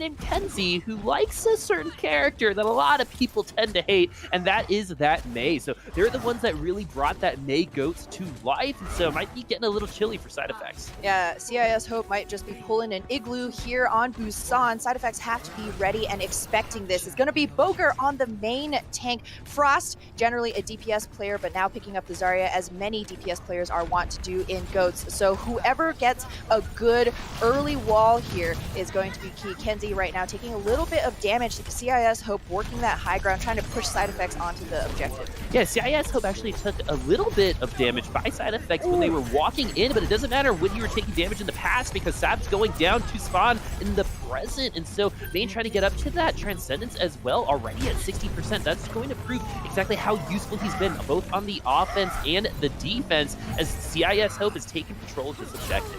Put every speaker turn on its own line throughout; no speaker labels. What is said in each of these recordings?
named Kenzie who likes a certain character that a lot of people tend to hate, and that is that Mei. So they're the ones that really brought that Mei goats to life, and so it might be getting a little chilly for Side Effects.
Yeah, CIS Hope might just be pulling an igloo here on Busan. Side Effects have to be ready and expecting this. It's going to be Boker on the main tank. Frost, generally a DPS player, but now picking up the Zarya, as many DPS players are wont to do in GOATs. So whoever gets a good early wall here is going to be key. Kenzie right now taking a little bit of damage. CIS Hope working that high ground, trying to push Side Effects onto the objective.
Yeah, CIS Hope actually took a little bit of damage by Side Effects when they were walking in, but it doesn't matter when you were taking damage in the past because Sab's going down to spawn in the present, and so Main trying to get up to that Transcendence as well, already at 60%. That's going to prove exactly how useful he's been, both on the offense and the defense, as CIS Hope is taking control of this objective.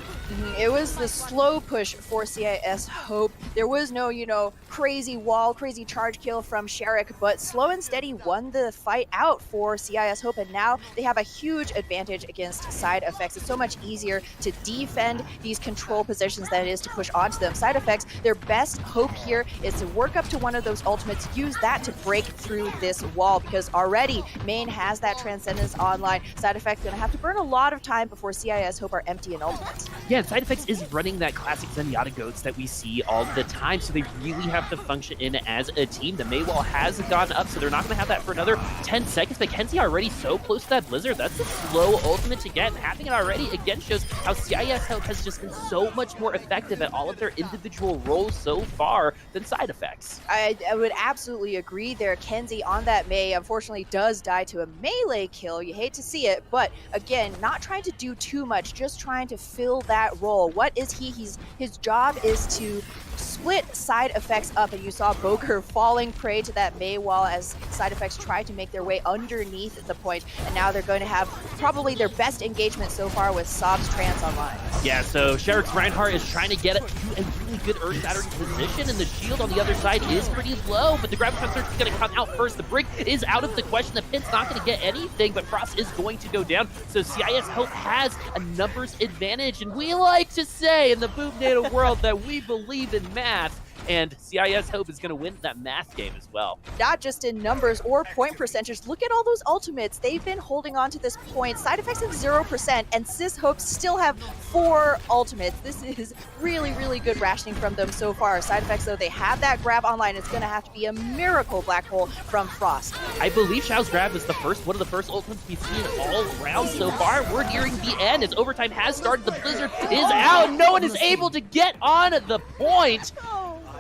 It was the slow push for CIS Hope. There was no, crazy wall, crazy charge kill from Sherrick, but slow and steady won the fight out for CIS Hope, and now they have a huge advantage against Side Effects. It's so much easier to defend these control positions than it is to push onto them. Side Effects, their best hope here is to work up to one of those ultimates, use that to break through this wall, because already Main has that Transcendence online. Side Effects going to have to burn a lot of time before CIS Hope are empty in ultimates.
Yeah, Side Effects is running that classic Zenyatta goats that we see all the time, so they really have to function in as a team. The Mei wall has gone up, so they're not going to have that for another 10 seconds. But Kenzie already so close to that Blizzard. That's a slow ultimate to get, and having it already again shows how CIS Hope has just been so much more effective at all of their individual roles so far than Side Effects.
I would absolutely agree there. Kenzie on that Mei unfortunately does die to a melee kill. You hate to see it, but again, not trying to do too much, just trying to fill that role. What is he? His job is to split Side Effects up, and you saw Boker falling prey to that Mei wall as Side Effects try to make their way underneath the point, and now they're going to have probably their best engagement so far with Sob's Trance online.
Yeah, so Sherrick's Reinhardt is trying to get it to a really good Earth Shattering position, and the shield on the other side is pretty low, but the Graviton Search is going to come out first. The Brick is out of the question. The Pin's not going to get anything, but Frost is going to go down, so CIS Hope has a numbers advantage, and we like to say in the Boom Data world that we believe in math, and CIS Hope is going to win that math game as well.
Not just in numbers or point percentages. Look at all those ultimates. They've been holding on to this point. Side Effects have 0%, and CIS Hope still have 4 ultimates. This is really, really good rationing from them so far. Side Effects, though, they have that grab online. It's going to have to be a miracle black hole from Frost.
I believe Xiao's grab is one of the first ultimates we've seen all around so far. We're nearing the end as overtime has started. The Blizzard is out. No one is able to get on the point.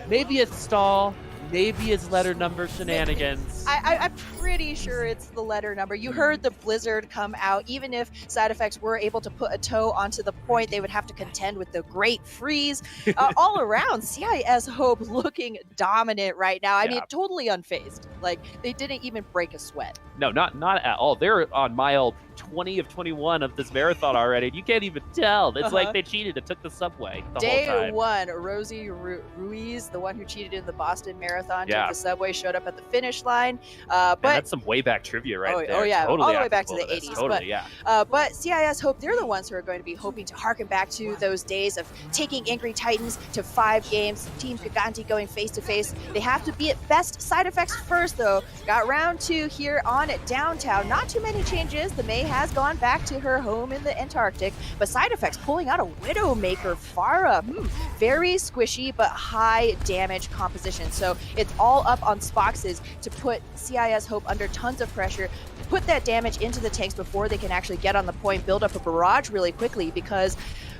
Maybe it's stall, maybe it's letter number shenanigans.
I'm pretty sure it's the letter number. You heard the Blizzard come out. Even if Side Effects were able to put a toe onto the point, they would have to contend with the Great Freeze. All around, CIS Hope looking dominant right now. I mean, totally unfazed. Like, they didn't even break a sweat.
No, not at all. They're on mile 20 of 21 of this marathon already. You can't even tell. It's like they cheated and took the subway the whole time.
Day 1, Rosie Ruiz, the one who cheated in the Boston Marathon, took the subway, showed up at the finish line.
But that's some way back trivia right there.
Oh, yeah.
Totally
all the way back to the 80s.
Totally,
but CIS Hope, they're the ones who are going to be hoping to harken back to those days of taking Angry Titans to 5 games, Team Giganti going face-to-face. They have to be at best. Side Effects first, though. Got round 2 here on Downtown. Not too many changes. The Mei has gone back to her home in the Antarctic, but Side Effects pulling out a Widowmaker Pharah. Very squishy, but high damage composition. So it's all up on Spoxes to put CIS Hope under tons of pressure, put that damage into the tanks before they can actually get on the point, build up a barrage really quickly, because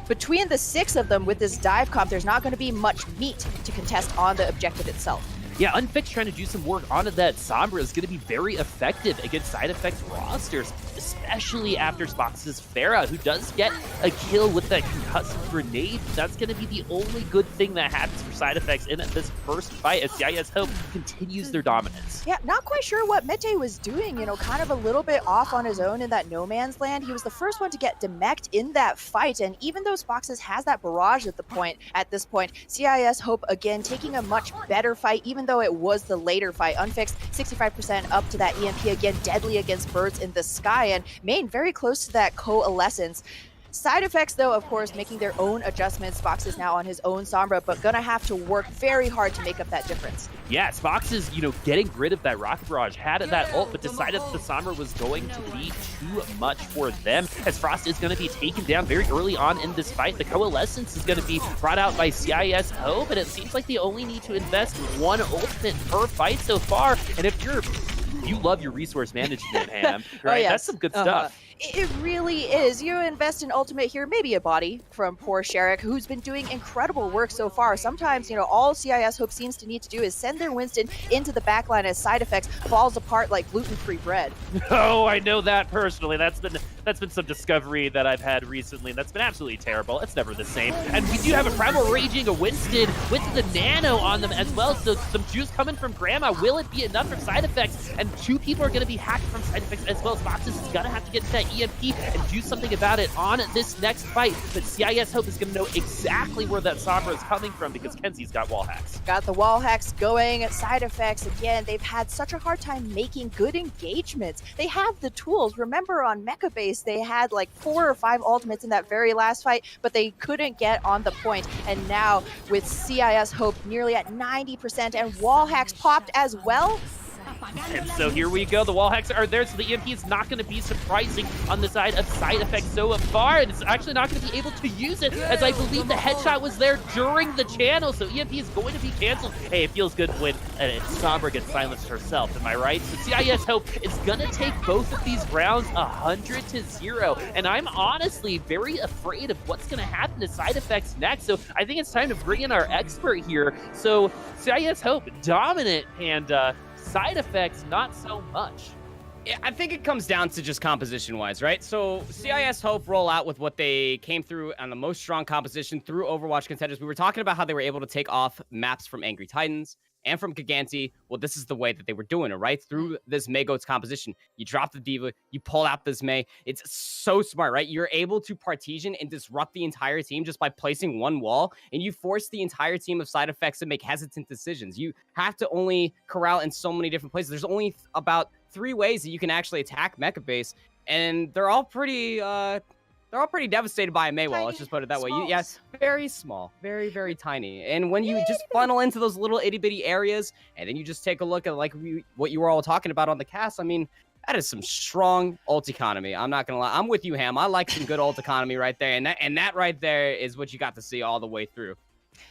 between the 6 of them with this dive comp, there's not going to be much meat to contest on the objective itself.
Yeah, Unfixed trying to do some work onto that Sombra is going to be very effective against Side Effects rosters, especially after Spox's Pharah, who does get a kill with that concussive grenade. That's going to be the only good thing that happens for Side Effects in this first fight as CIS Hope continues their dominance.
Yeah, not quite sure what Mete was doing, kind of a little bit off on his own in that no man's land. He was the first one to get demeched in that fight, and even though Spoxes has that barrage at this point, CIS Hope again taking a much better fight, even though it was the later fight. Unfixed 65% up to that EMP again, deadly against birds in the sky, and Main very close to that coalescence. Side effects, though, of course, making their own adjustments. Fox is now on his own Sombra, but gonna have to work very hard to make up that difference.
Yeah, Fox is, getting rid of that Rocket Barrage, had that ult, but decided that the Sombra was going to be too much for them, as Frost is going to be taken down very early on in this fight. The Coalescence is going to be brought out by CIS Hope, and it seems like they only need to invest one ultimate per fight so far, and if you love your resource management, Ham, right?
Oh, yes.
That's some good stuff.
It really is. You invest in ultimate here, maybe a body from poor Sherrick, who's been doing incredible work so far. Sometimes, all CIS Hope seems to need to do is send their Winston into the backline as side effects falls apart like gluten-free bread.
Oh, I know that personally. That's been some discovery that I've had recently. That's been absolutely terrible. It's never the same. And we do have a Primal Raging, a Winston with the Nano on them as well. So some juice coming from Grandma. Will it be enough from side effects? And 2 people are going to be hacked from side effects as well. Foxes is going to have to get to that EMP and do something about it on this next fight. But CIS Hope is going to know exactly where that Sombra is coming from because Kenzie's got wall hacks.
Got the wall hacks going. Side effects, again, they've had such a hard time making good engagements. They have the tools. Remember on Mecha Base, they had like 4 or 5 ultimates in that very last fight, but they couldn't get on the point. And now with CIS Hope nearly at 90% and wall hacks popped as well,
and so here we go. The wall hacks are there, so the EMP is not going to be surprising on the side of side effects so far, and it's actually not going to be able to use it, as I believe the headshot was there during the channel, so EMP is going to be canceled. Hey, it feels good when Sombra gets silenced herself, am I right? So CIS Hope is going to take both of these rounds 100-0, and I'm honestly very afraid of what's going to happen to side effects next, so I think it's time to bring in our expert here. So CIS Hope, dominant, and side effects, not so much.
Yeah, I think it comes down to just composition-wise, right? So CIS Hope roll out with what they came through on the most strong composition through Overwatch Contenders. We were talking about how they were able to take off maps from Angry Titans and from Giganti. Well, this is the way that they were doing it, right? Through this Maygoats composition. You drop the Diva, you pull out this May. It's so smart, right? You're able to partition and disrupt the entire team just by placing one wall, and you force the entire team of side effects to make hesitant decisions. You have to only corral in so many different places. There's only about 3 ways that you can actually attack Mecha Base, and they're all pretty devastated by a Maywall. Let's just put it that way. Yes, very small, very, very tiny. And when you just funnel into those little itty bitty areas, and then you just take a look at like what you were all talking about on the cast, I mean, that is some strong ult economy. I'm not gonna lie. I'm with you, Ham. I like some good ult economy right there, and that right there is what you got to see all the way through.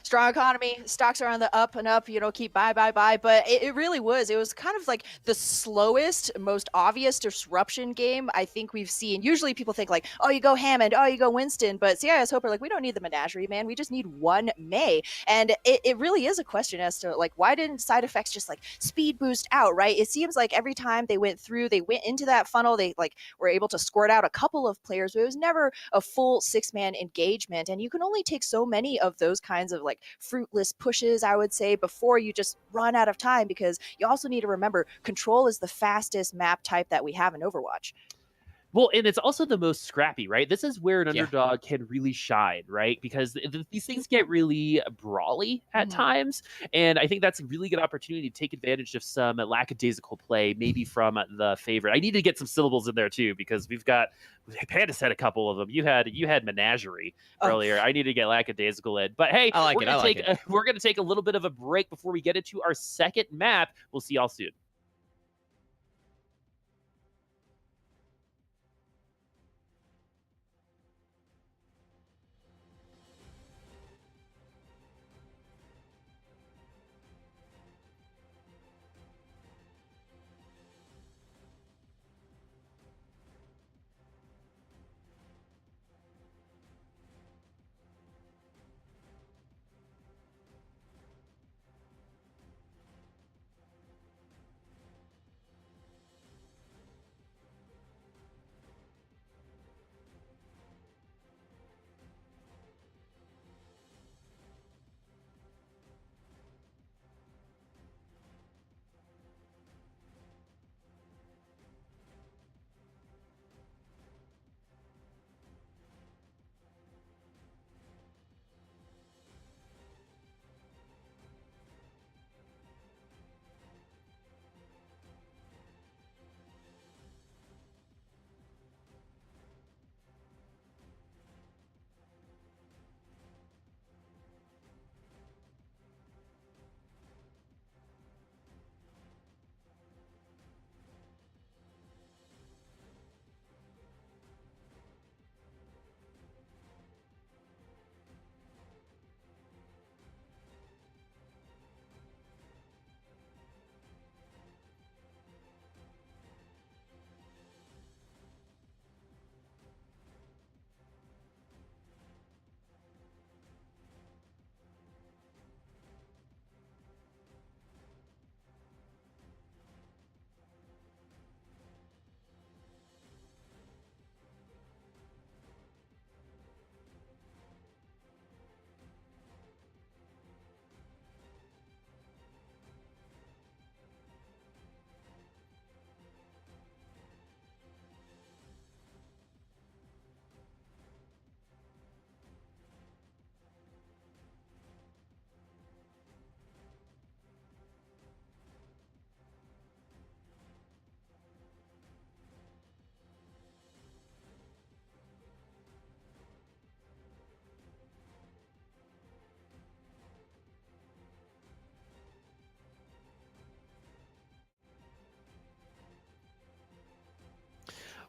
Strong economy, stocks are on the up and up, keep buy, but it really was. It was kind of like the slowest, most obvious disruption game I think we've seen. Usually people think like, oh, you go Hammond, oh, you go Winston, but CIS Hope are like, we don't need the menagerie, man. We just need one May. And it really is a question as to like, why didn't side effects just like speed boost out, right? It seems like every time they went into that funnel, they like were able to squirt out a couple of players, but it was never a full 6-man engagement. And you can only take so many of those kinds of like fruitless pushes, I would say, before you just run out of time, because you also need to remember Control is the fastest map type that we have in Overwatch.
Well, and it's also the most scrappy, right? This is where an underdog can really shine, right? Because these things get really brawly at times, and I think that's a really good opportunity to take advantage of some lackadaisical play, maybe from the favorite. I need to get some syllables in there too, because Panda said a couple of them. You had menagerie earlier. I need to get lackadaisical in. But hey, we're gonna take a little bit of a break before we get into our second map. We'll see y'all soon.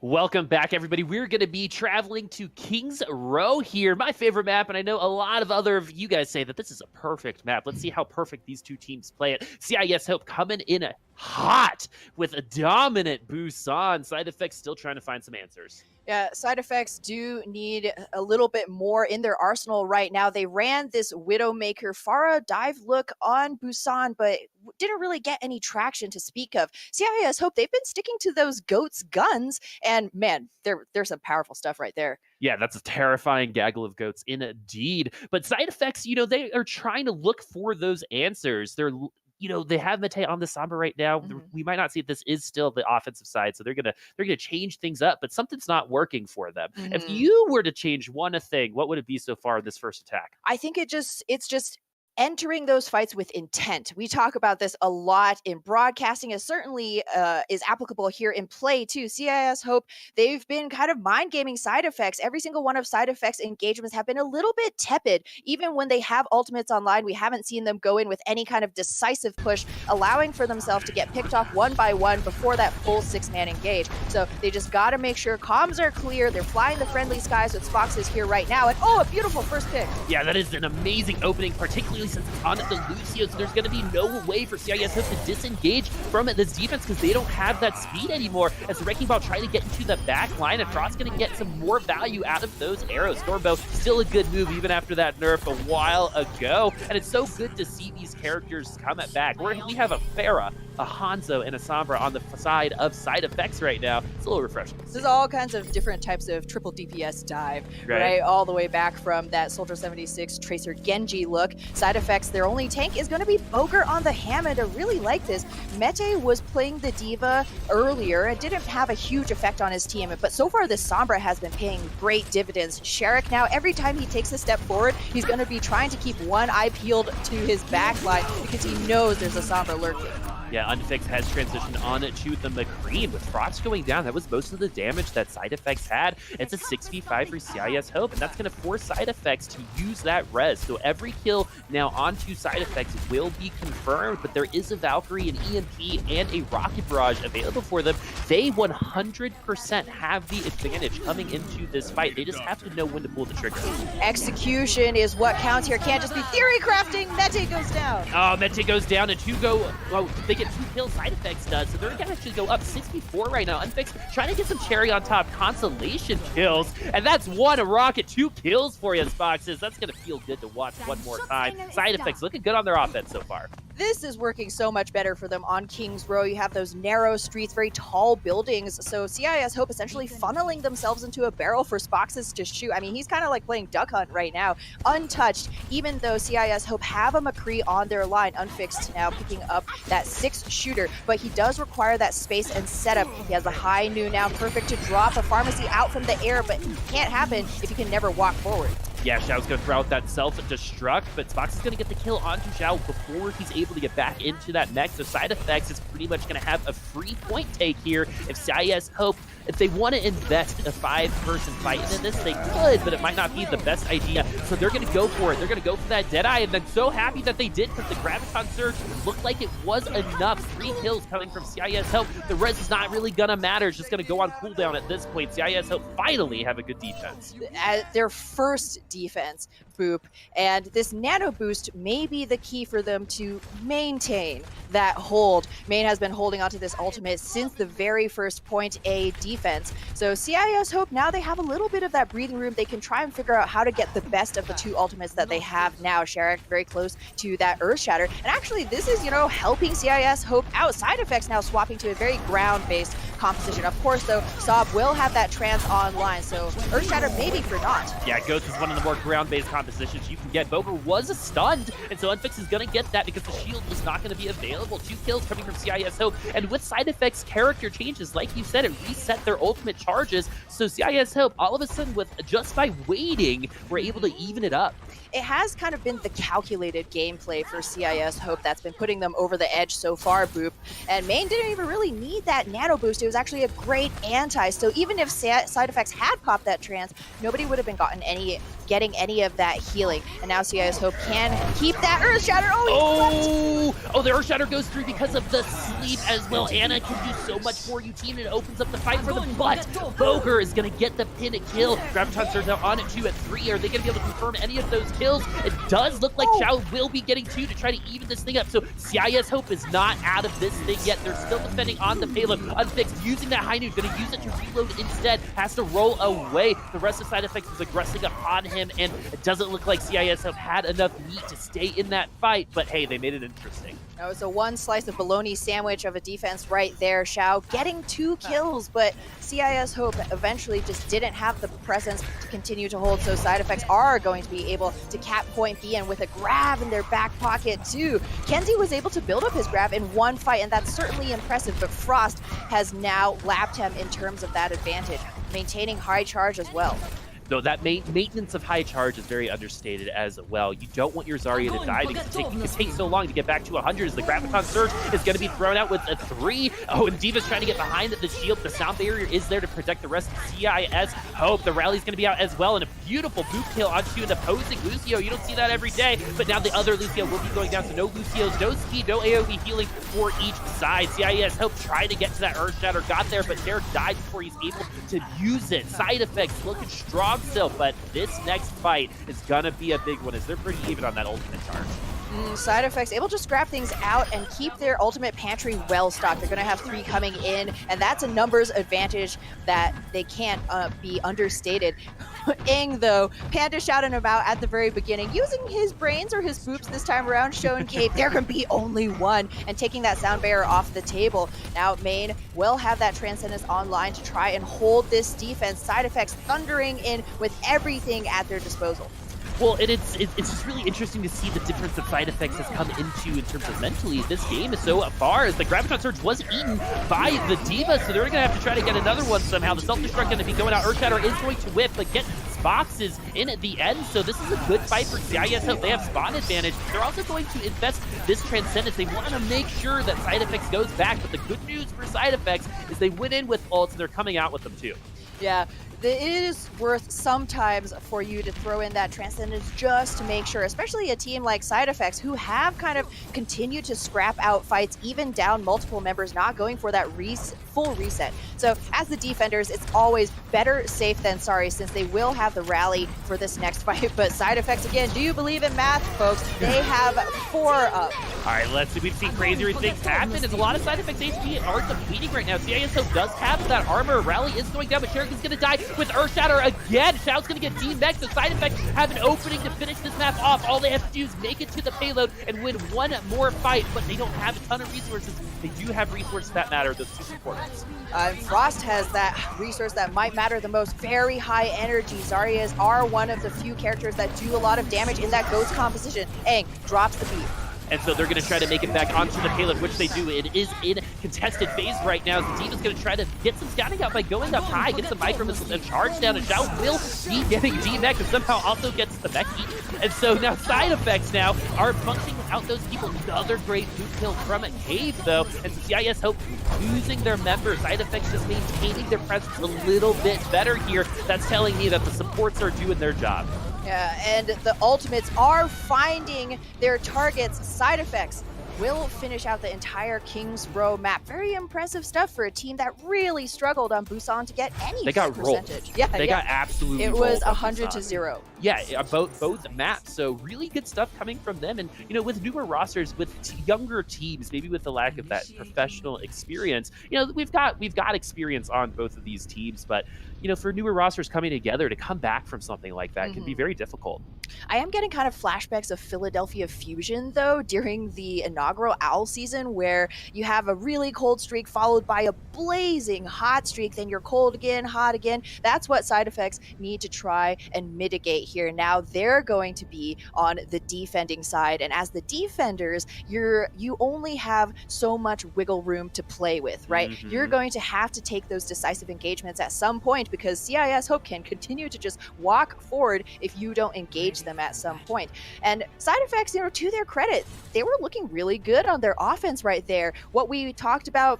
Welcome back, everybody. We're going to be traveling to Kings Row here, my favorite map, and I know a lot of other of you guys say that this is a perfect map. Let's see how perfect these two teams play it. CIS Hope coming in hot with a dominant Busan. Side Effects still trying to find some answers.
Yeah, Side Effects do need a little bit more in their arsenal right now. They ran this Widowmaker Pharah dive look on Busan, but didn't really get any traction to speak of. CIS Hope, they've been sticking to those goats guns, and man, there's some powerful stuff right there.
Yeah, that's a terrifying gaggle of goats indeed. But Side Effects, they are trying to look for those answers. They have Mate on the Sombra right now. We might not see if this is still the offensive side, so they're gonna change things up, but something's not working for them. If you were to change one thing, what would it be so far in this first attack?
I think it's just entering those fights with intent. We talk about this a lot in broadcasting. It certainly is applicable here in play too. CIS Hope, they've been kind of mind gaming Side Effects. Every single one of Side Effects engagements have been a little bit tepid. Even when they have ultimates online, we haven't seen them go in with any kind of decisive push, allowing for themselves to get picked off one by one before that full 6-man engage. So they just got to make sure comms are clear. They're flying the friendly skies with Foxes here right now. And a beautiful first pick.
Yeah, that is an amazing opening, particularly since it's on the Lucio, so there's going to be no way for CIS Hope to disengage from this defense because they don't have that speed anymore. As the Wrecking Ball trying to get into the back line, and Frost's going to get some more value out of those arrows. Stormbow, still a good move even after that nerf a while ago, and it's so good to see these characters come back. We have a Pharah, a Hanzo, and a Sombra on the side of Side Effects right now. It's a little refreshing.
This is all kinds of different types of triple DPS dive, right? All the way back from that Soldier 76 Tracer Genji look. Side Effects, their only tank is going to be Boger on the Hammond. I really like this. Mete was playing the Diva earlier. It didn't have a huge effect on his team, but so far this Sombra has been paying great dividends. Sherrick now, every time he takes a step forward, he's going to be trying to keep one eye peeled to his back line because he knows there's a Sombra lurking.
Yeah, Unfixed has transitioned on to the McCree. With Frost going down, that was most of the damage that Side Effects had. It's a 6v5 for CIS Hope, and that's going to force Side Effects to use that res. So every kill now onto Side Effects will be confirmed, but there is a Valkyrie, an EMP, and a Rocket Barrage available for them. They 100% have the advantage coming into this fight. They just have to know when to pull the trigger.
Execution is what counts here. Can't just be theory crafting. Mete goes down.
Oh, Mete goes down, and they get 2 kills. Side Effects does, so they're gonna actually go up 6v4 right now. Unfixed trying to get some cherry on top consolation kills, and that's one a rocket, 2 kills for you, Foxes. That's gonna feel good to watch one more time. Side Effects looking good on their offense so far.
This is working so much better for them on Kings Row. You have those narrow streets, very tall buildings, so CIS Hope essentially funneling themselves into a barrel for Foxes to shoot. I mean, he's kind of like playing Duck Hunt right now, untouched, even though CIS Hope have a McCree on their line. Unfixed now picking up that 6th shooter, but he does require that space and setup. He has a high noon now, perfect to drop a pharmacy out from the air, but it can't happen if he can never walk forward.
Yeah, Xiao's going to throw out that self-destruct, but Spox is going to get the kill onto Xiao before he's able to get back into that mech. So Side Effects is pretty much going to have a free point take here. If CIS Hope, if they want to invest a 5-person fight in this, they could, but it might not be the best idea. So they're going to go for it. They're going to go for that Deadeye, and then so happy that they did because the Graviton Surge looked like it was enough. 3 kills coming from CIS Hope. The res is not really going to matter. It's just going to go on cooldown at this point. CIS Hope finally have a good defense.
Their first defense, Boop, and this nano boost may be the key for them to maintain that hold. Main has been holding onto this ultimate since the very first point A defense. So CIS Hope, now they have a little bit of that breathing room. They can try and figure out how to get the best of the 2 ultimates that they have now. Sherrick very close to that Earth Shatter. And actually, this is, helping CIS Hope out. Side Effects now swapping to a very ground-based composition. Of course, though, Saab will have that trans online, so Earth Shatter maybe for not.
Yeah, Ghost is one of the more ground-based compositions you can get. Boger was stunned, and so Unfix is going to get that because the shield is not going to be available. 2 kills coming from CIS Hope, and with Side Effects character changes, like you said, it reset their ultimate charges, so CIS Hope, all of a sudden, just by waiting, we're able to even it up.
It has kind of been the calculated gameplay for CIS Hope that's been putting them over the edge so far, Boop. And Main didn't even really need that nano boost. It was actually a great anti. So even if Side Effects had popped that trance, nobody would have been getting any of that healing. And now CIS Hope can keep that Earth Shatter.
Oh, Oh, the Earthshatter goes through because of the sleep as well. Anna can do so much for you, team, and it opens up the fight for them. But Boger is going to get the pin kill. Graviton Surge now on at 2 at 3. Are they going to be able to confirm any of those kills? It does look like Xiao will be getting 2 to try to even this thing up. So CIS Hope is not out of this thing yet. They're still defending on the payload. Unfixed using that high noon, going to use it to reload instead. Has to roll away. The rest of Side Effects is aggressing upon him, and it doesn't look like CIS Hope had enough meat to stay in that fight. But hey, they made it interesting.
That was a one slice of bologna sandwich of a defense right there. Xiao getting 2 kills, but CIS Hope eventually just didn't have the presence to continue to hold, so Side Effects are going to be able to cap point B, and with a grab in their back pocket too. Kenzie was able to build up his grab in one fight, and that's certainly impressive, but Frost has now lapped him in terms of that advantage, maintaining high charge as well.
Though that maintenance of high charge is very understated as well. You don't want your Zarya to die because it can take so long to get back to 100 as the Graviton Surge is going to be thrown out with a 3. Oh, and D.Va's trying to get behind the shield. The sound barrier is there to protect the rest of CIS Hope. The rally's going to be out as well, and a beautiful boot kill onto an opposing Lucio. You don't see that every day, but now the other Lucio will be going down, so no Lucios, no speed, no AoE healing for each side. CIS Hope tried to get to that Earthshatter, got there, but Derek died before he's able to use it. Side Effects looking strong still, but this next fight is gonna be a big one as they're pretty even on that ultimate charge.
Side Effects able to scrap things out and keep their ultimate pantry well stocked. They're going to have 3 coming in, and that's a numbers advantage that they can't be understated. Ing, though, Panda shouting about at the very beginning, using his brains or his boops this time around, showing Cape there can be only one, and taking that sound barrier off the table. Now Main will have that Transcendence online to try and hold this defense. Side Effects thundering in with everything at their disposal.
Well, and it's just really interesting to see the difference that Side Effects has come into in terms of mentally this game so far, as the Graviton Surge was eaten by the D.Va, so they're going to have to try to get another one somehow. The Self-Destruct going to be going out. Earthshatter is going to whip, but get boxes in at the end, so this is a good fight for CIS Hope. They have spawn advantage. They're also going to invest this Transcendence. They want to make sure that Side Effects goes back, but the good news for Side Effects is they went in with ults, and they're coming out with them too.
Yeah. It is worth sometimes for you to throw in that Transcendence just to make sure, especially a team like Side Effects, who have kind of continued to scrap out fights, even down multiple members, not going for that full reset. So as the defenders, it's always better safe than sorry, since they will have the rally for this next fight. But Side Effects, again, do you believe in math, folks? They have 4 up.
All right, let's see. We've seen crazier things happen. There's a lot of Side Effects HP are depleting right now. CIS Hope does have that armor. Rally is going down, but Shuriken's going to die with Earthshatter again. Xiao's going to get D-Mech. The Side Effects have an opening to finish this map off. All they have to do is make it to the payload and win one more fight, but they don't have a ton of resources. They do have resources that matter, those 2 supporters.
Frost has that resource that might matter the most, very high energy. Zaryas are one of the few characters that do a lot of damage in that ghost composition. Aang drops the beat.
And so they're going to try to make it back onto the payload, which they do. It is in contested phase right now. The team is going to try to get some scouting out by going up high, get some micro missiles, and charge down. And Xiao will be getting D-Mech, and somehow also gets the mech heat. And so now Side Effects now are bunching out those people. Another great boot kill from Cave, though. And so CIS Hope losing their members. Side Effects just maintaining their presence a little bit better here. That's telling me that the supports are doing their job.
Yeah, and the ultimates are finding their targets. Side Effects will finish out the entire Kings Row map. Very impressive stuff for a team that really struggled on Busan to get any
They got
percentage.
rolled.
Yeah,
they got absolutely
It
rolled
was
on
100-0.
Yeah, both maps. So really good stuff coming from them. And, you know, with newer rosters, with younger teams, maybe with the lack of that professional experience, you know, we've got experience on both of these teams. But, you know, for newer rosters coming together to come back from something like that can be very difficult.
I am getting kind of flashbacks of Philadelphia Fusion, though, during the inaugural OWL season, where you have a really cold streak followed by a blazing hot streak, then you're cold again, hot again. That's what Side Effects need to try and mitigate here. Now they're going to be on the defending side, and as the defenders, you only have so much wiggle room to play with, right? You're going to have to take those decisive engagements at some point, because CIS Hope can continue to just walk forward if you don't engage them at some point. And Side Effects, you know, to their credit, they were looking really good on their offense right there. What we talked about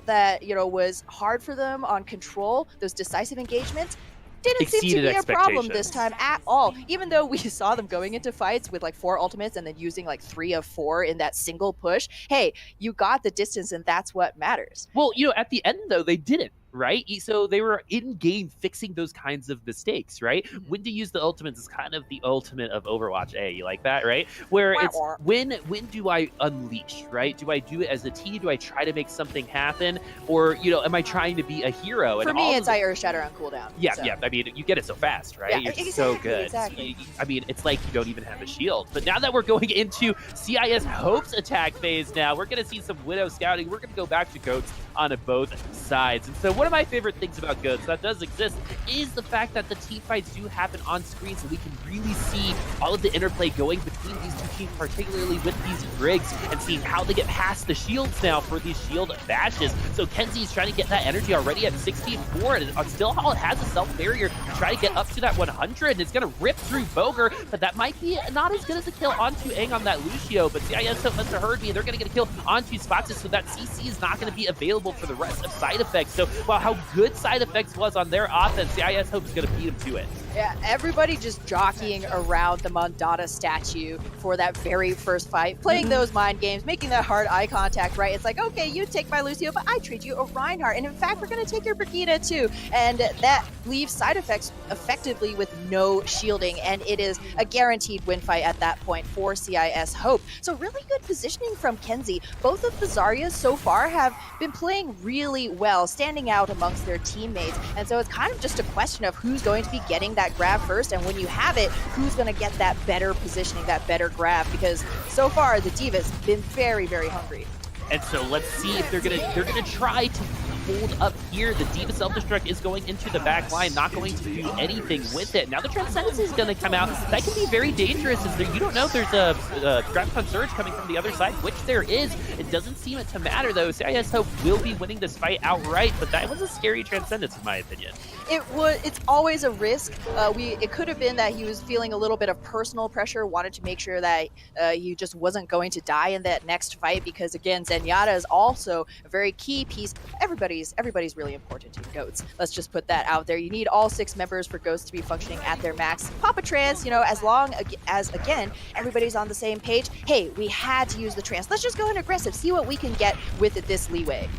that, you know, was hard for them on control, those decisive engagements, didn't seem to
Exceeded
be a problem
expectations.
this time at all. Even though we saw them going into fights with like 4 ultimates and then using like 3 of 4 in that single push. Hey, you got the distance and that's what matters.
Well, at the end though, they didn't, right? So they were in game fixing those kinds of mistakes, right?
Mhm.
When to use the ultimates is kind of the ultimate of Overwatch A. You like that, right? Where
Wah,
it's
wah.
when do I unleash, right? Do I do it as a team? Do I try to make something happen, or am I trying to be a hero?
For
And
me,
all
it's
of
I Earth Shatter on cooldown.
Yeah,
so.
yeah. I mean, you get it so fast, right?
Yeah,
You're so
exactly,
good.
exactly.
I mean, it's like you don't even have a shield. But now that we're going into CIS Hope's attack phase now, we're going to see some Widow scouting. We're going to go back to GOATs on both sides. And so one of my favorite things about GOATs that does exist is the fact that the team fights do happen on screen, so we can really see all of the interplay going between these two teams, particularly with these Brigs, and seeing how they get past the shields now for these shield bashes. So Kenzie is trying to get that energy already at 64, and Stillhall has a self-barrier to try to get up to that 100, and it's going to rip through Boger, but that might be not as good as a kill onto Aang on that Lucio, but CIS must have heard me, and they're going to get a kill onto Spoxis, so that CC is not going to be available for the rest of Side Effects. So while how good Side Effects was on their offense, CIS Hope is going to beat him to it.
Yeah, everybody just jockeying around the Mondada statue for that very first fight, playing those mind games, making that hard eye contact, right? It's like, okay, you take my Lucio, but I trade you a Reinhardt. And in fact, we're going to take your Brigitte too. And that leaves Side Effects effectively with no shielding. And it is a guaranteed win fight at that point for CIS Hope. So really good positioning from Kenzie. Both of the Zaryas so far have been playing really well, standing out amongst their teammates. And so it's kind of just a question of who's going to be getting that grab first, and when you have it, who's going to get that better positioning, that better grab, because so far the Divas been very, very hungry.
And so let's see if they're gonna try to hold up here. The Diva self-destruct is going into the back line, not going to do anything with it. Now the Transcendence is going to come out. That can be very dangerous, as you don't know if there's a Graviton Surge coming from the other side, which there is. It doesn't seem to matter though. CIS Hope will be winning this fight outright, but that was a scary Transcendence in my opinion.
It's always a risk. It could have been that he was feeling a little bit of personal pressure, wanted to make sure that he just wasn't going to die in that next fight, because again, Zenyatta is also a very key piece. Everybody's really important to GOATs. Let's just put that out there. You need all 6 members for GOATs to be functioning at their max. Papa Trans, as long as again everybody's on the same page. Hey, we had to use the Trans. Let's just go in aggressive, see what we can get with this leeway.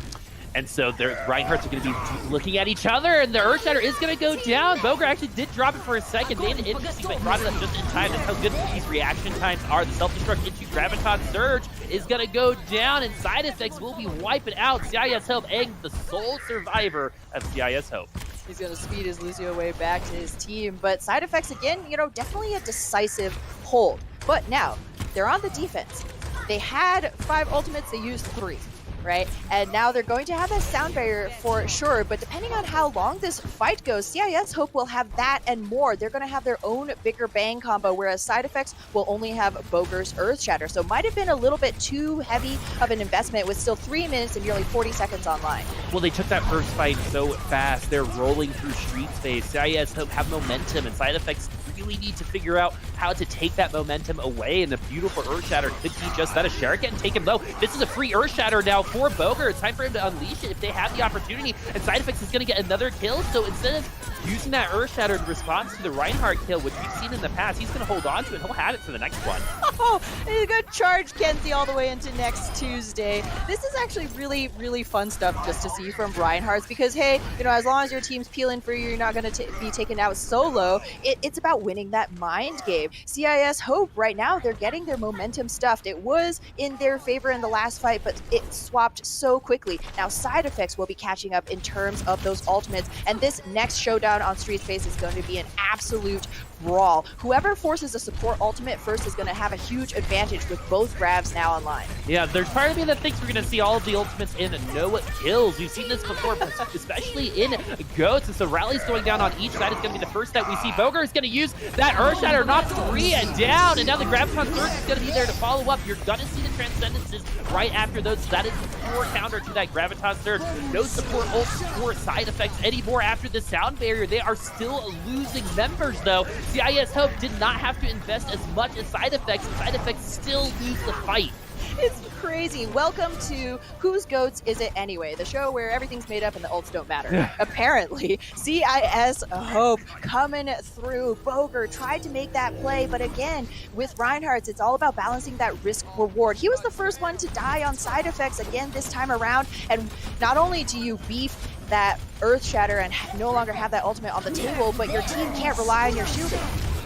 And so their Reinhardts are going to be looking at each other, and the Earthshatter is going to go down. Boger actually did drop it for a second. They didn't interesting, but brought it up just in time. That's how good these reaction times are. The self-destruct into Graviton Surge is going to go down, and Side Effects will be wiping out CIS Hope, Aang, the sole survivor of CIS Hope.
He's going to speed his Lucio way back to his team, but Side Effects, again, definitely a decisive hold. But now, they're on the defense. They had 5 ultimates, they used 3. Right? And now they're going to have that sound barrier for sure, but depending on how long this fight goes, CIS Hope will have that and more. They're going to have their own bigger bang combo, whereas Side Effects will only have Boger's Earth Shatter. So might have been a little bit too heavy of an investment with still 3 minutes and nearly 40 seconds online.
Well, they took that first fight so fast. They're rolling through street space. CIS Hope have momentum, and Side Effects really need to figure out how to take that momentum away, and the beautiful Earth Shatter could be just that. A Sherrick getting taken low. This is a free Earth Shatter now for Boger. It's time for him to unleash it if they have the opportunity, and Side Effects is going to get another kill. So instead of using that Earth Shatter in response to the Reinhardt kill, which we've seen in the past, he's going to hold on to it. He'll have it for the next one.
Oh, he's going to charge Kenzie all the way into next Tuesday. This is actually really, really fun stuff just to see from Reinhardt's, because, hey, as long as your team's peeling for you, you're not going to be taken out solo. It's about winning that mind game. CIS Hope, right now, they're getting their momentum stuffed. It was in their favor in the last fight, but it swapped so quickly. Now, Side Effects will be catching up in terms of those ultimates, and this next showdown on Street Space is going to be an absolute brawl. Whoever forces a support ultimate first is going to have a huge advantage with both grabs now online.
Yeah, there's part of me that thinks we're going to see all of the ultimates in no kills. We've seen this before, especially in GOATs, and so rallies going down on each side is going to be the first that we see. Boger is going to use that Earth Shatter, knocks 3 and down, and now the Graviton Surge is going to be there to follow up. You're going to see the Transcendences right after those. So that is the core counter to that Graviton Surge. No support ults for Side Effects anymore after the sound barrier. They are still losing members, though. CIS Hope did not have to invest as much as Side Effects, and Side Effects still lose the fight.
It's crazy. Welcome to Whose Goats Is It Anyway? The show where everything's made up and the ults don't matter. Apparently, CIS Hope coming through. Boger tried to make that play, but again, with Reinhardt, it's all about balancing that risk-reward. He was the first one to die on side effects again this time around, and not only do you beef that Earth Shatter and no longer have that ultimate on the table, but your team can't rely on your shielding.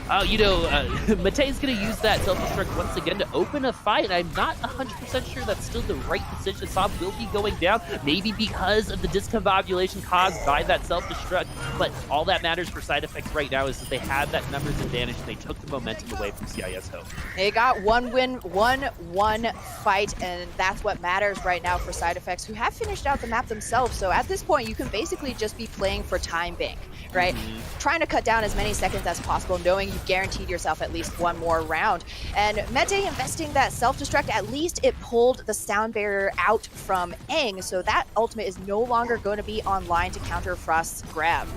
Matei's going to use that self-destruct once again to open a fight, and I'm not 100% sure that's still the right decision. Sob will be going down, maybe because of the discombobulation caused by that self-destruct, but all that matters for side effects right now is that they had that numbers advantage, and they took the momentum away from CIS Hope.
They got one win, 1-1 fight, and that's what matters right now for side effects, who have finished out the map themselves. So at this point, you can basically just be playing for time bank, right? Trying to cut down as many seconds as possible, knowing you've guaranteed yourself at least one more round. And Mete investing that self-destruct, at least it pulled the sound barrier out from Aang, so that ultimate is no longer going to be online to counter Frost's grab.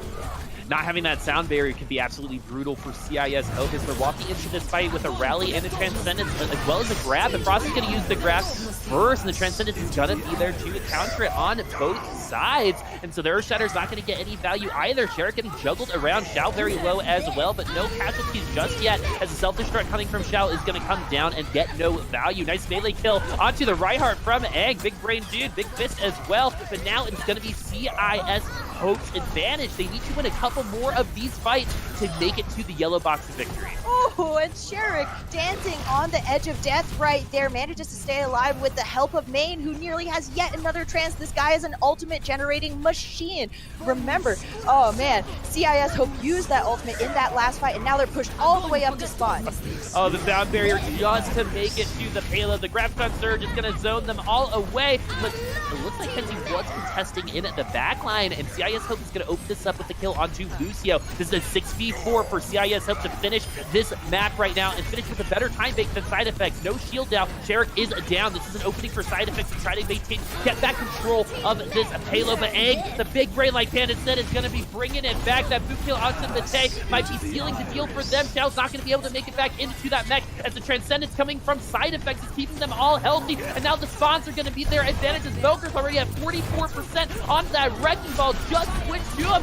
Not having that sound barrier can be absolutely brutal for CIS Hope as they're walking into this fight with a rally and a Transcendence as well as a grab. And Frost is going to use the grab first, and the Transcendence is going to be there to counter it on both sides. And so the Earth Shatter's not going to get any value either. Sherrick getting juggled around, Xiao very low as well, but no casualties just yet as the self-destruct coming from Xiao is going to come down and get no value. Nice melee kill onto the Reinhardt from Egg. Big brain dude, big fist as well, but now it's going to be CIS Hope's advantage. They need to win a couple more of these fights to make it to the yellow box of victory.
Oh, and Sherrick dancing on the edge of death right there, manages to stay alive with the help of Main, who nearly has yet another trance. This guy is an ultimate generating machine. Remember, oh man, CIS Hope used that ultimate in that last fight, and now they're pushed all the way up to spawn.
Oh, the sound barrier just to make it to the payload. The Graviton Surge is going to zone them all away, but it looks like Kenzie was contesting in at the back line, and CIS Hope is going to open this up with the kill onto Lucio. This is a 6v4 for CIS Hope to finish this map right now and finish with a better time bake than side effects. No shield down. Sherrick is down. This is an opening for side effects to try to maintain, get back control of this payload. But Egg, the big brain, like Panda said, is going to be bringing it back. That boot kill onto Mate might be sealing the deal for them. Xiao's not going to be able to make it back into that mech as the Transcendence coming from side effects is keeping them all healthy. And now the spawns are going to be their advantage as Boker's already at 44% on that wrecking ball. Just switched to him.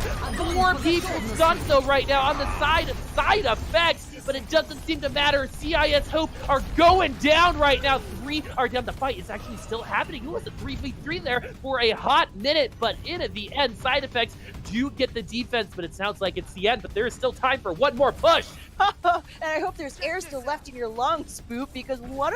4 people stunned though right now on the side effects, but it doesn't seem to matter. CIS Hope are going down right now. 3 are down. The fight is actually still happening. It was a 3v3 there for a hot minute, but in at the end, side effects do get the defense, but it sounds like it's the end, but there is still time for one more push.
And I hope there's air still left in your lungs, Boop, because what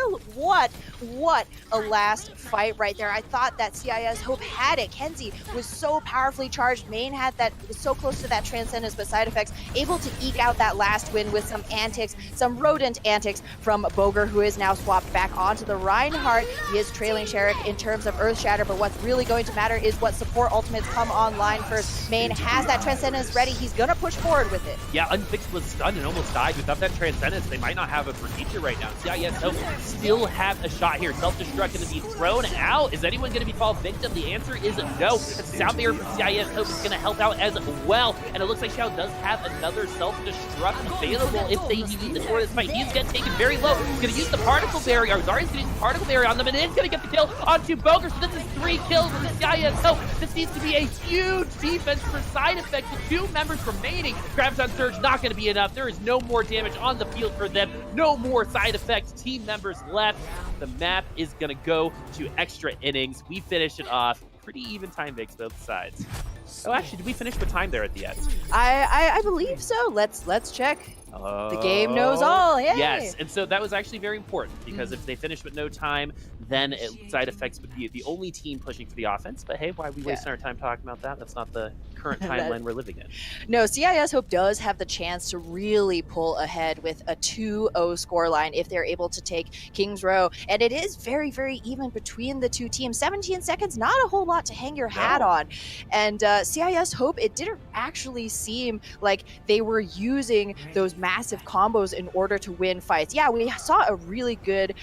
a last fight right there. I thought that CIS Hope had it. Kenzie was so powerfully charged. Main had that, was so close to that Transcendence, but side effects able to eke out that last win with some antics, some rodent antics from Boger, who is now swapped back onto the Reinhardt. He is trailing Sherrick in terms of Earth Shatter, but what's really going to matter is what support ultimates come online first. Main has that Transcendence ready. He's gonna push forward with it.
Yeah, Unfixed was stunned and almost died. Without that Transcendence, they might not have a procedure right now. CIS Hope still have a shot here. Self-destruct going to be thrown out. Is anyone going to be fall victim? The answer is no. The sound barrier from CIS Hope is going to help out as well. And it looks like Xiao does have another self-destruct available if they need it for this fight. He's getting taken very low. He's going to use the particle barrier. Zari's going to use the particle barrier on them, and is going to get the kill onto Boger. So this is 3 kills with the CIS Hope. This needs to be a huge defense for side effects with 2 members remaining. Graviton Surge not going to be enough. There is no more damage on the field for them. No more side effects team members left. The map is going to go to extra innings. We finish it off. Pretty even time bakes both sides. Oh, actually, did we finish with time there at the end?
I believe so. Let's check. The game knows all. Yay.
Yes, and so that was actually very important because if they finish with no time, then side effects would be the only team pushing for the offense. But hey, why are we wasting our time talking about that? That's not the current timeline we're living in.
No, CIS Hope does have the chance to really pull ahead with a 2-0 scoreline if they're able to take Kings Row. And it is very, very even between the two teams. 17 seconds, not a whole lot to hang your hat on. And CIS Hope, it didn't actually seem like they were using those massive combos in order to win fights. Yeah, we saw a really good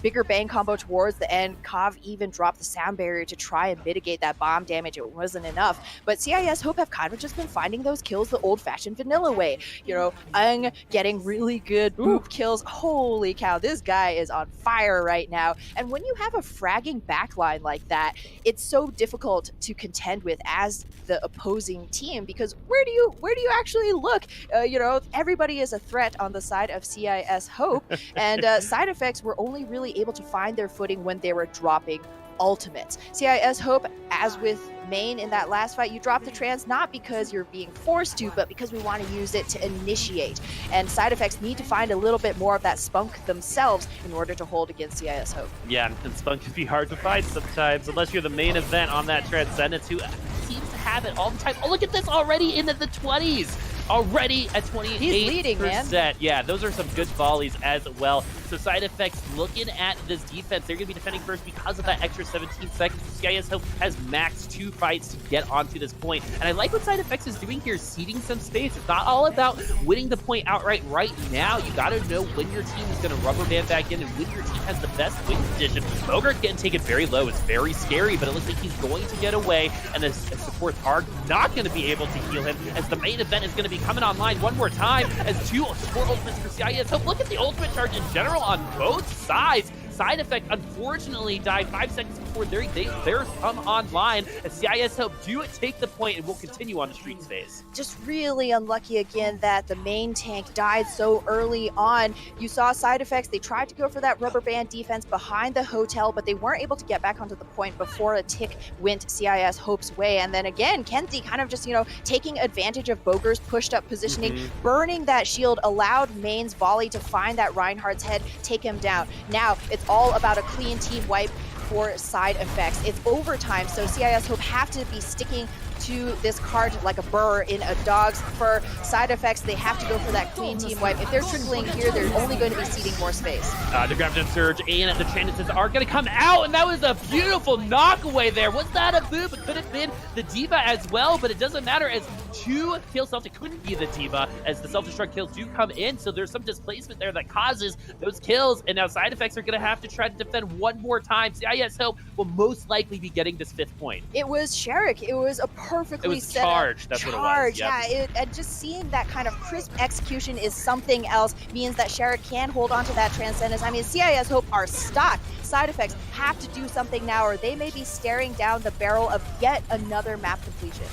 bigger bang combo towards the end. Kav even dropped the sound barrier to try and mitigate that bomb damage. It wasn't enough. But CIS CIS Hope have kind of just been finding those kills the old-fashioned vanilla way. You know, Ung getting really good boop kills. Holy cow, this guy is on fire right now. And when you have a fragging backline like that, it's so difficult to contend with as the opposing team, because where do you actually look? You know, everybody is a threat on the side of CIS Hope, and side effects were only really able to find their footing when they were dropping ultimates. CIS Hope, as with main in that last fight, you drop the trans not because you're being forced to, but because we want to use it to initiate. And side effects need to find a little bit more of that spunk themselves in order to hold against CIS Hope.
Yeah, and spunk can be hard to find sometimes, unless you're the main event on that Transcendence, who
seems to have it all the time. Oh, look at this already into the 20s. Already at 28%.
He's leading, man.
Yeah, those are some good volleys as well. So side effects looking at this defense, they're going to be defending first because of that extra 17 seconds. CIS Hope has max 2 fights to get onto this point. And I like what side effects is doing here, seeding some space. It's not all about winning the point outright right now. You got to know when your team is going to rubber band back in and when your team has the best win condition. Bogart's getting taken very low. It's very scary, but it looks like he's going to get away. And the supports are not going to be able to heal him, as the main event is going to be coming online one more time as 2 support ultimates for CIS. So look at the ultimate charge in general on both sides. Side effect unfortunately died 5 seconds before theirs come online, as CIS Hope do take the point and will continue on the street phase.
Just really unlucky again that the main tank died so early on. You saw side effects, they tried to go for that rubber band defense behind the hotel, but they weren't able to get back onto the point before a tick went CIS Hope's way. And then again, Kenzie kind of just, you know, taking advantage of Boger's pushed up positioning, burning that shield, allowed main's volley to find that Reinhardt's head, take him down. Now it's all about a clean team wipe for side effects. It's overtime, so CIS Hope have to be sticking to this card like a burr in a dog's fur. Side effects, they have to go for that clean team wipe. If they're trickling here, they're only going to be ceding more space.
The Graviton Surge and the Transcendence are going to come out, and that was a beautiful knockaway there. Was that a boop? It could have been the D.Va as well, but it doesn't matter, as 2 kills self, it couldn't be the D.Va, as the self-destruct kills do come in, so there's some displacement there that causes those kills, and now side effects are going to have to try to defend one more time. CIS Hope will most likely be getting this 5th point.
It was Sherrick. It was a perfectly set
charge. That's what it was. Yep.
Yeah, and just seeing that kind of crisp execution is something else, means that Sherrick can hold on to that Transcendence. I mean, CIS Hope are stocked. Side effects have to do something now, or they may be staring down the barrel of yet another map completion.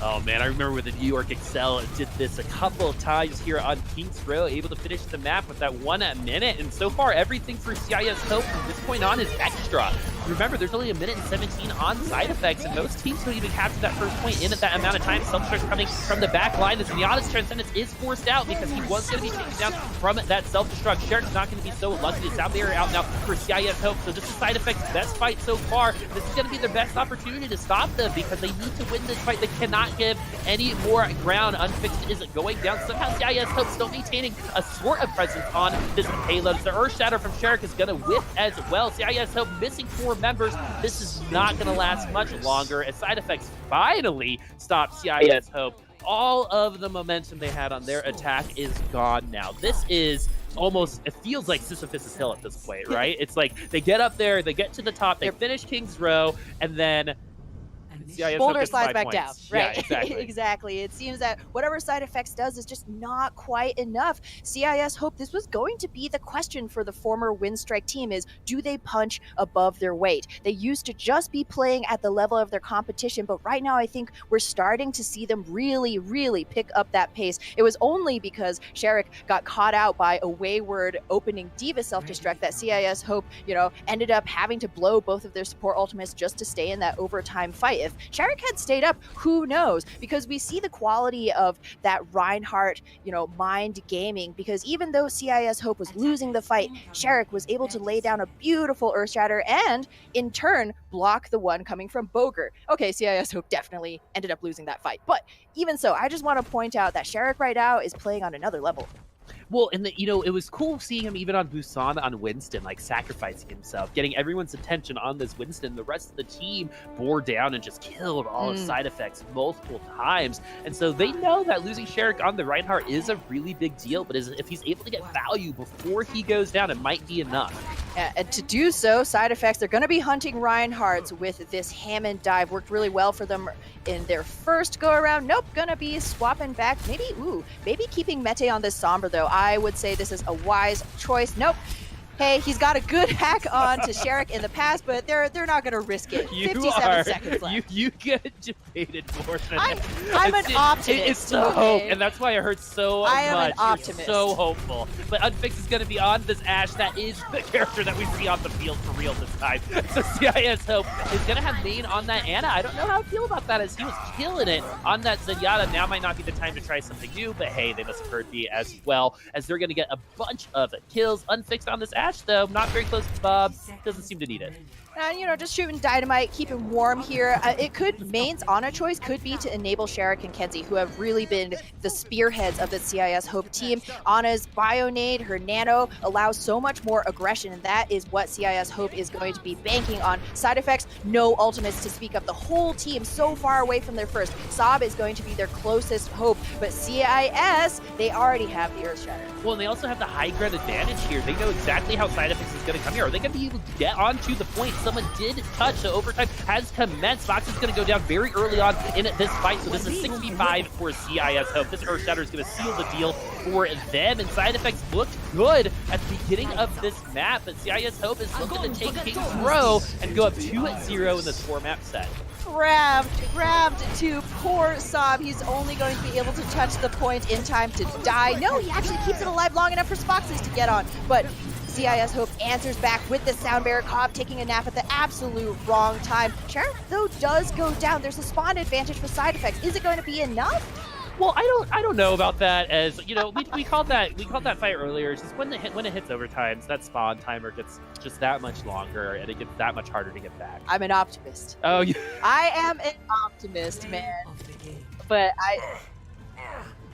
Oh man, I remember when the New York Excel did this a couple of times here on Kings Row, able to finish the map with that 1 minute, and so far everything for CIS Hope from this point on is extra. Remember, there's only 1:17 on side effects, and most teams don't even capture that first point in at that amount of time. Self-destruct coming from the back line, as Miata's Transcendence is forced out because he was going to be taken down from that self-destruct. Sherrick's not going to be so lucky. It's out there out now for CIS Hope, so this is side effects' best fight so far. This is going to be their best opportunity to stop them, because they need to win this fight. They cannot give any more ground. Unfixed is going down. Somehow CIS Hope still maintaining a sort of presence on this payload. The Earth Shatter from Sherrick is going to whip as well. CIS Hope missing 4 members. This is not going to last much longer, as side effects finally stop CIS Hope. All of the momentum they had on their attack is gone now. This is almost, it feels like Sisyphus' Hill at this point, right? It's like they get up there, they get to the top, they finish King's Row, and then
Boulder slides back down. Right.
Yeah, exactly.
Exactly. It seems that whatever side effects does is just not quite enough. CIS Hope, this was going to be the question for the former Windstrike team, is do they punch above their weight? They used to just be playing at the level of their competition, but right now I think we're starting to see them really, really pick up that pace. It was only because Sherrick got caught out by a wayward opening D.Va self-destruct that CIS Hope, you know, ended up having to blow both of their support ultimates just to stay in that overtime fight. If Sherrick had stayed up, who knows? Because we see the quality of that Reinhardt, you know, mind gaming, because even though CIS Hope was losing the fight, Sherrick was able to lay down a beautiful Earth Shatter and, in turn, block the one coming from Bogart. Okay, CIS Hope definitely ended up losing that fight, but even so, I just want to point out that Sherrick right now is playing on another level.
Well, and you know, it was cool seeing him even on Busan on Winston, like sacrificing himself, getting everyone's attention on this Winston. The rest of the team bore down and just killed all of side effects multiple times. And so they know that losing Sherrick on the Reinhardt is a really big deal, but if he's able to get value before he goes down, it might be enough.
And to do so, side effects, they're going to be hunting Reinhardt's with this Hammond dive. Worked really well for them in their first go-around. Nope, going to be swapping back. Maybe keeping Mete on this Sombra, though. I would say this is a wise choice. Nope. Hey, he's got a good hack on to Sherrick in the past, but they're not going to risk it. 57 seconds left.
You get debated more than
I'm an optimist.
It's the hope, and that's why it hurts so much.
I am an optimist.
You're so hopeful. But Unfix is going to be on this Ashe. That is the character that we see on the field for real this time. So CIS Hope is going to have main on that Ana. I don't know how I feel about that, as he was killing it on that Zenyatta. Now might not be the time to try something new, but hey, they must have heard me as well, as they're going to get a bunch of kills. Unfixed on this Ashe, though, not very close to Bob. Doesn't seem to need it.
Just shooting dynamite, keep him warm here. Main's Ana choice could be to enable Sherrick and Kenzie, who have really been the spearheads of the CIS Hope team. Ana's Bionade, her Nano, allows so much more aggression, and that is what CIS Hope is going to be banking on. Side effects, no ultimates to speak of. The whole team so far away from their first. Saab is going to be their closest hope, but CIS, they already have the Earth Shatter.
Well, and they also have the high ground advantage here. They know exactly how Side Effects is going to come here. Are they going to be able to get onto the point? Someone did touch, so overtime has commenced. Fox is going to go down very early on in this fight, so this is 6v5 for CIS Hope. This Earth Shatter is going to seal the deal for them, and Side Effects looked good at the beginning of this map, but CIS Hope is looking to take King's Row and go up 2-0 in this 4-map set.
Grabbed to poor Saab. He's only going to be able to touch the point in time to die. No, he actually keeps it alive long enough for Spoxes to get on, but CIS Hope answers back with the Sound Bearer. Cobb taking a nap at the absolute wrong time. Sheriff, though, does go down. There's a spawn advantage for Side Effects. Is it going to be enough?
Well, I don't know about that. As we called that fight earlier. It's just when it hits overtimes, that spawn timer gets just that much longer, and it gets that much harder to get back.
I'm an optimist.
Oh, yeah.
I am an optimist, man. But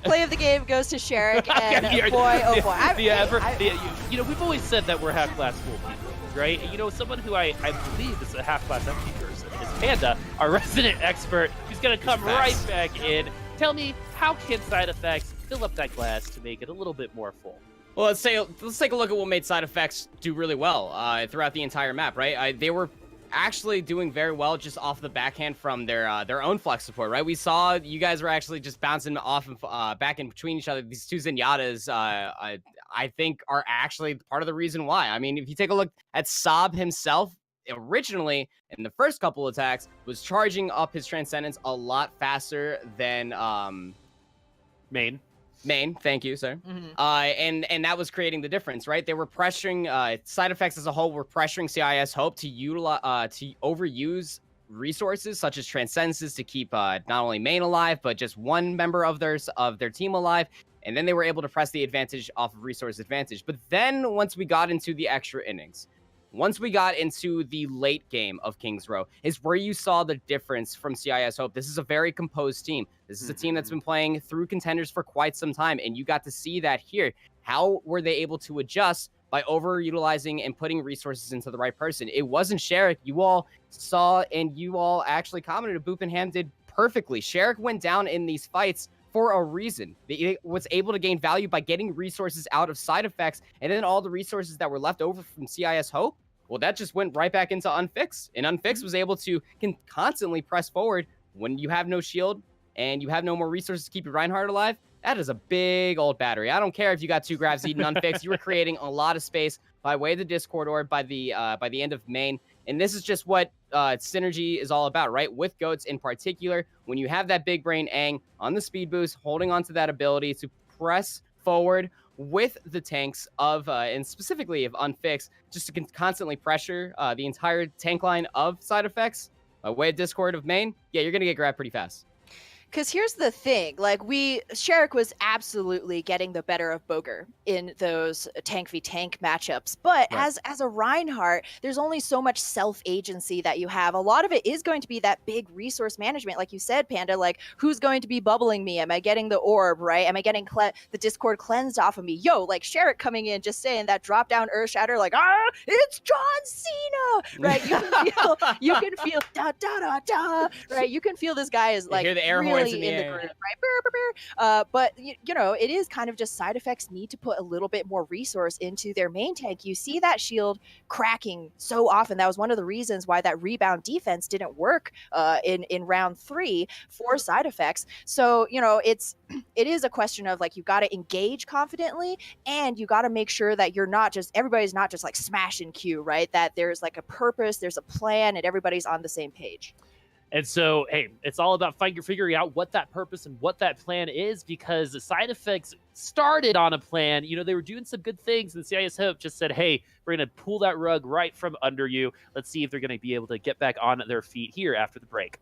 play of the game goes to Sherrick, and boy, oh boy.
We've always said that we're half-class full people, right? Someone who I believe is a half-class empty person is Panda, our resident expert, who's going to come right back in. Tell me, how can Side Effects fill up that glass to make it a little bit more full?
Well, let's take a look at what made Side Effects do really well throughout the entire map, right? They were actually doing very well just off the backhand from their own flex support, right? We saw you guys were actually just bouncing off and back in between each other. These two Zenyatas, I think, are actually part of the reason why. I mean, if you take a look at Saab himself, originally in the first couple attacks was charging up his Transcendence a lot faster than
Main,
thank you, sir. And that was creating the difference, right? They were pressuring Side Effects as a whole were pressuring CIS Hope to utilize to overuse resources such as Transcendences to keep not only Main alive but just one member of their team alive. And then they were able to press the advantage off of resource advantage. But then once we got into the extra innings, once we got into the late game of King's Row, is where you saw the difference from CIS Hope. This is a very composed team. This is a team that's been playing through Contenders for quite some time, and you got to see that here. How were they able to adjust by overutilizing and putting resources into the right person? It wasn't Sherrick. You all saw, and you all actually commented, Boop and Ham did perfectly. Sherrick went down in these fights for a reason. It was able to gain value by getting resources out of Side Effects, and then all the resources that were left over from CIS Hope, well, that just went right back into Unfix. And Unfix was able to constantly press forward when you have no shield and you have no more resources to keep your Reinhardt alive. That is a big old battery. I don't care if you got 2 grabs eaten Unfix. You were creating a lot of space by way of the Discord orb by the end of main. And this is just what synergy is all about, right? With Goats in particular, when you have that big brain Aang on the speed boost, holding on to that ability to press forward with the tanks of, and specifically of Unfix, just to constantly pressure the entire tank line of Side Effects by way of Discord of main, yeah, you're going to get grabbed pretty fast.
Because here's the thing, Sherrick was absolutely getting the better of Boger in those tank v tank matchups. But
right.
as a Reinhardt, there's only so much self-agency that you have. A lot of it is going to be that big resource management, like you said, Panda. Like, who's going to be bubbling me? Am I getting the orb, right? Am I getting the Discord cleansed off of me? Yo, like Sherrick coming in, just saying that drop down Earth Shatter, like, it's John Cena, right? You can feel da da da da, right? You can feel this guy is like
you hear the air
really
hands in
early
the
in the
air.
group, right? Brr, brr, brr. But you know, it is kind of just side effects need to put a little bit more resource into their main tank. You see that shield cracking so often. That was one of the reasons why that rebound defense didn't work in round 3 for side effects. So you know, it is a question of like you got to engage confidently, and you got to make sure that you're not just everybody's not just like smashing Q, right? That there's like a purpose, there's a plan, and everybody's on the same page.
And so, hey, it's all about figuring out what that purpose and what that plan is, because the side effects started on a plan. You know, they were doing some good things, and CIS Hope just said, hey, we're going to pull that rug right from under you. Let's see if they're going to be able to get back on their feet here after the break.